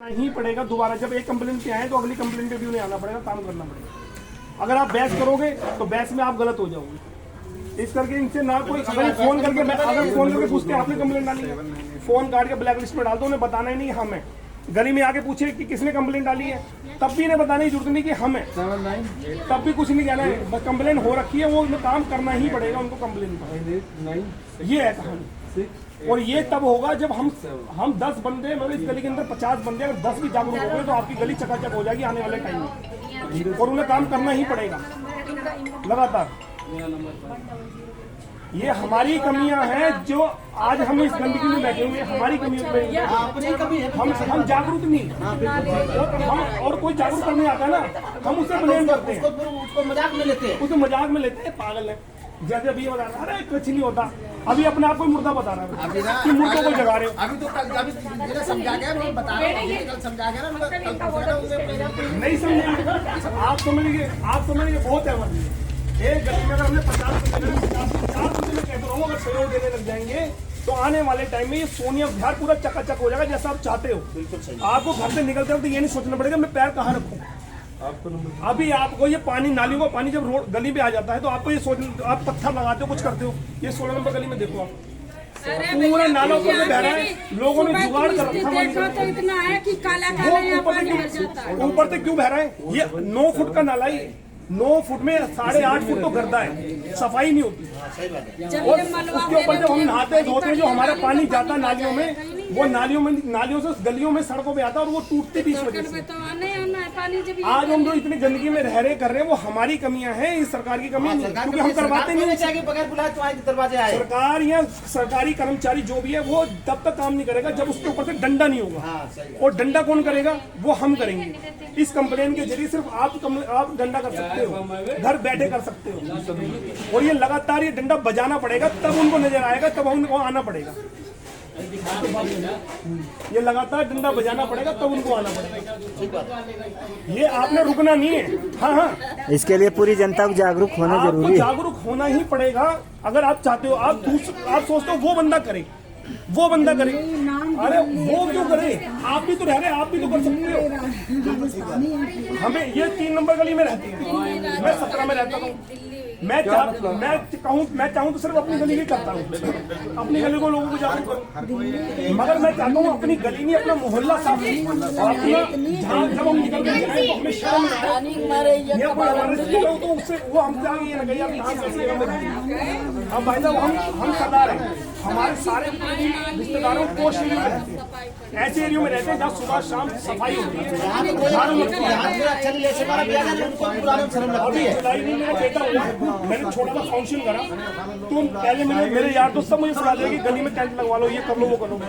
ही पड़ेगा दोबारा। जब एक कंप्लेंट पे आए तो अगली कंप्लेंट पे भी उन्हें आना पड़ेगा, काम करना पड़ेगा। अगर आप बहस करोगे तो बहस में आप गलत हो जाओगे। इस करके इनसे ना कोई अगर फोन करके पूछते आपने कंप्लेंट डाली है, फोन काट के ब्लैक लिस्ट में डाल दो, उन्हें बताना ही नहीं हम है। गली में आके पूछे कि किसने कंप्लेंट डाली है, तब भी इन्हें बताने की जरूरत नहीं कि हम है, तब भी कुछ नहीं कहना है। बस कंप्लेंट हो रखी है, वो काम करना ही पड़ेगा उनको कंप्लेंट पर। ये है कहानी। और ये तब होगा जब हम 10 बंदे, मतलब इस गली के अंदर 50 बंदे अगर 10 भी जागरूक हो गए तो आपकी गली चकाचक हो जाएगी आने वाले टाइम में। और उन्हें काम करना ही पड़ेगा लगातार। ये हमारी कमियां हैं जो आज हम इस गंदगी में बैठे हुए, हमारी कमियों में हम जागरूक नहीं, और कोई जागरूक करने आता है ना, हम उसे ब्लेम करते हैं, उसको मजाक में लेते हैं। पागल है। जैसे अभी ये बता रहा, अरे कुछ नहीं होता। अभी अपने आप को मुर्दा बता रहा है कि मुर्दों को जगा रहे हो। अभी तो कल समझा गया, मैं बता रहा हूँ, कल समझा गया ना, नहीं समझेंगे। आप समझेंगे बहुत है। एक गली में अगर हमने 50 में कहता हूँ, अगर सहयोग देने लग जाएंगे तो आने वाले टाइम में ये सोनिया बिहार पूरा चकाचक हो जाएगा जैसा आप चाहते हो। बिल्कुल सही। आपको घर से निकलते वक्त ये नहीं सोचना पड़ेगा मैं पैर कहाँ रखूँ। अभी आपको ये पानी, नालियों का पानी जब रोड गली में आ जाता है तो आपको ये सोच, आप पत्थर लगाते हो, कुछ करते हो। ये 16 नंबर गली में देखो आप, पूरा नाला ऊपर से बह रहा है, लोगों ने जुगाड़ कर रखा तो इतना है कि काला काला ऊपर से क्यों बह रहा है। ये 9 फुट का नाला ही, 9 फुट में 8.5 फुट तो गर्दा है, सफाई नहीं होती। और उसके ऊपर जब हम नहाते धोते जो हमारा पानी जाता नालियों में, वो नालियों से गलियों में सड़कों पे आता है और वो टूटती भी इस वजह से। आज हम जो इतनी गंदगी में रह रहे कर रहे हैं वो हमारी कमियां हैं, इस सरकार की कमी नहीं, क्योंकि हम करवाते नहीं। सरकार या सरकारी कर्मचारी जो भी है वो तब तक काम नहीं करेगा जब उसके ऊपर से डंडा नहीं होगा। और डंडा कौन करेगा? वो हम करेंगे। इस कंप्लेन के जरिए सिर्फ आप डंडा कर सकते हो, घर बैठे कर सकते हो। और ये लगातार ये डंडा बजाना पड़ेगा, तब उनको नजर आएगा, तब उनको आना पड़ेगा। ये लगातार डंडा बजाना पड़ेगा, तब उनको आना पड़ेगा। ये आपने रुकना नहीं है। हाँ, इसके लिए पूरी जनता को जागरूक होना जरूरी है। जागरूक होना ही पड़ेगा अगर आप चाहते हो। आप सोचते हो वो बंदा करे। अरे वो क्यों करे? आप भी तो रह रहे, आप भी तो कर सकते हो। हमें ये 3 नंबर गली में रहती है, मैं 17 में रहता हूँ। मैं चाहूँ तो सिर्फ अपनी गली ही करता हूँ, अपनी गली को लोगों को जागरूक करूँ। मगर मैं चाहता हूँ अपनी गली नहीं, अपना मोहल्ला साफ जब हम निकल के जाए तो हमें शर्म तो उससे वो हमसे आगे ये ना कहिए अब भाई साहब हम सरदार हैं। हमारे सारे रिश्तेदारों को ऐसे एरियो में रहते हैं जहाँ सुबह शाम सफाई होती है। मैंने छोटा सा फाउंडेशन करा तो पहले मेरे यार दोस्त सब मुझे सलाह दिया कि गली में टेंट लगवा लो, ये कर लो, वो कर लो।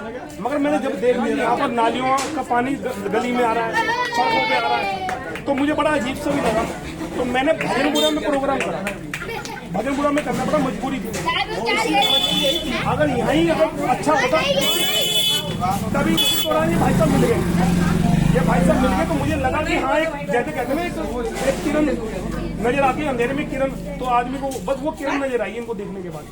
मगर मैंने जब देख लिया यहाँ पर नालियों का पानी गली में आ रहा है, सड़कों पे आ रहा है, तो मुझे बड़ा अजीब सा भी लगा। तो मैंने भजनपुरा में प्रोग्राम करा, भजनपुरा में करना पड़ा, मजबूरी थी। अगर यहीं अच्छा होता तभी दौरान ये भाई साहब मिल गए तो मुझे लगा कि हाँ, एक जैसे कहते हैं एक किरण नजर आती है अंधेरे में किरण, तो आदमी को बस वो किरण नजर आई इनको देखने के बाद,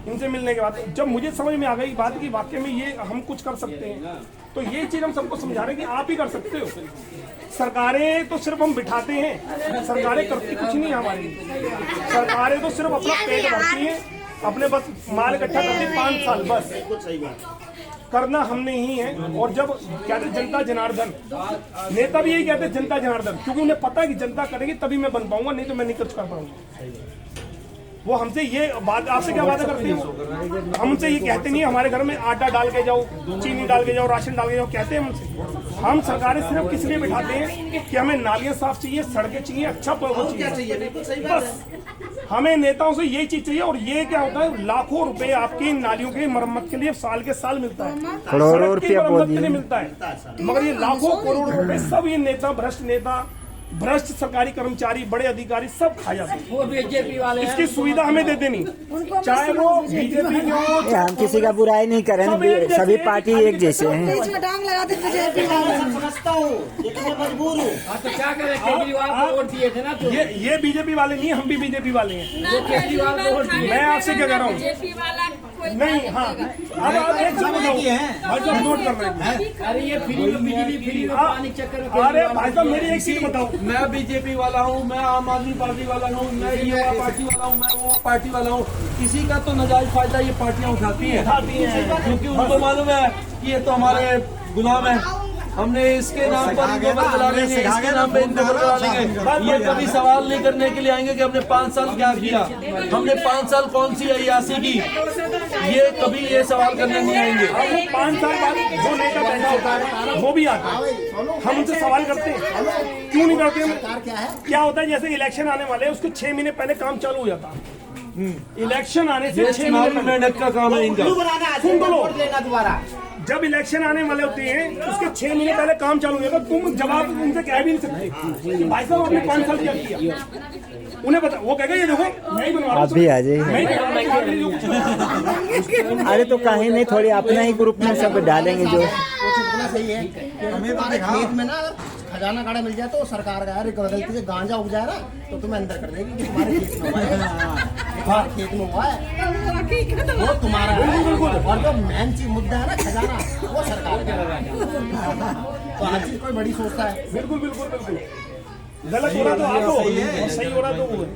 इनसे मिलने के बाद। जब मुझे समझ में आ गई बात की वाकई में ये हम कुछ कर सकते हैं, तो ये चीज हम सबको समझा रहे हैं कि आप ही कर सकते हो। सरकारें तो सिर्फ हम बिठाते हैं, सरकारें करती कुछ नहीं हमारी। सरकारें तो सिर्फ अपना पेट भरती हैं, अपने बस माल इकट्ठा करती 5 साल बस। करना हमने ही है। और जब कहते जनता जनार्दन, नेता भी यही कहते जनता जनार्दन, क्योंकि उन्हें पता है कि जनता करेगी तभी मैं बन पाऊंगा, नहीं तो मैं नहीं कुछ कर पाऊंगा। वो हमसे ये बात, आपसे क्या वादा करते हैं? हमसे ये कहते नहीं हमारे घर में आटा डाल के जाओ, चीनी डाल के जाओ, राशन डाल के जाओ, कहते हैं हमसे। हम सरकारें सिर्फ किस लिए बिठाते हैं कि हमें नालियां साफ चाहिए, सड़कें चाहिए, अच्छा चाहिए, बस। हमें नेताओं से यही चीज चाहिए। और ये क्या होता है, लाखों रुपए आपकी नालियों की मरम्मत के लिए साल के साल मिलता है, करोड़ों रुपया मरम्मत के लिए मिलता है। मगर ये लाखों करोड़ रुपए सब ये नेता, भ्रष्ट सरकारी कर्मचारी, बड़े अधिकारी सब खा जाते हैं। वो बीजेपी वाले इसकी सुविधा हमें दे देनी, चाहे वो बीजेपी की हो। हम किसी का बुराई नहीं करें, सभी पार्टी एक जैसे हैं। समझता हूँ, मजबूर हूँ। तो क्या करें, केजरीवाल को वोट दिए थे ना। तो ये बीजेपी वाले नहीं, हम भी बीजेपी वाले हैं। केजरीवाल को वोट दिए। मैं आपसे क्या कह रहा हूँ, कोई नहीं, हाँ अब आप एक सब भाई साहब नोट कर रहे हैं। अरे ये फ्री में बिजली फ्री में पानी चक्कर में अरे भाई साहब मेरी एक चीज बताओ, मैं बीजेपी वाला हूँ, मैं आम आदमी पार्टी वाला हूँ, मैं ये पार्टी वाला हूँ, मैं वो पार्टी वाला हूँ। किसी का तो नाजायज फायदा ये पार्टियां उठाती हैं, क्योंकि उनको मालूम है कि ये तो हमारे गुलाम है। हमने इसके नाम पर इनको बदला लेंगे, इसके नाम पे इनको बदला लेंगे। ये कभी सवाल नहीं करने के लिए आएंगे कि हमने 5 साल क्या किया, हमने 5 साल कौन सी अय्यासी की, ये कभी ये सवाल करने नहीं आएंगे। अब वो 5 साल बाद जो नेता पैदा होता है वो भी आता है, हम उनसे सवाल करते हैं, क्यों नहीं करते हम? क्या होता है जैसे इलेक्शन आने वाले हैं उसके 6 महीने पहले काम चालू हो जाता है। इलेक्शन आने से 6 महीने पहले मेहनत का काम है इनका। सुन तो लो, लेना दोबारा। जब इलेक्शन आने वाले होते हैं उसके 6 महीने पहले काम चालू होगा, तुम जवाब उनसे कह भी नहीं सकते भाई साहब आपने 5 साल क्या किया, उन्हें पता, वो कहेगा ये देखो मैं ही बनवा रहा हूं, आप भी आ जाइए। मैं ही बनवा अरे तो कहीं नहीं, थोड़ी अपना ही ग्रुप में सब डालेंगे जो सही है कि हमें खेत में ना खजाना गाड़ा मिल जाए तो सरकार का यार गलती से गांजा उग जाए ना तो तुम्हें अंदर कर देगी कि तुम्हारे खेत में हुआ है, तुम्हारे खेत में हुआ है, वो तुम्हारा है। और जो मेन चीज मुद्दा है ना खजाना, वो सरकार का। तो हर चीज कोई बड़ी सोचता है। बिल्कुल बिल्कुल बिल्कुल, गलत हो रहा तो आप हो, सही हो रहा तो वो है।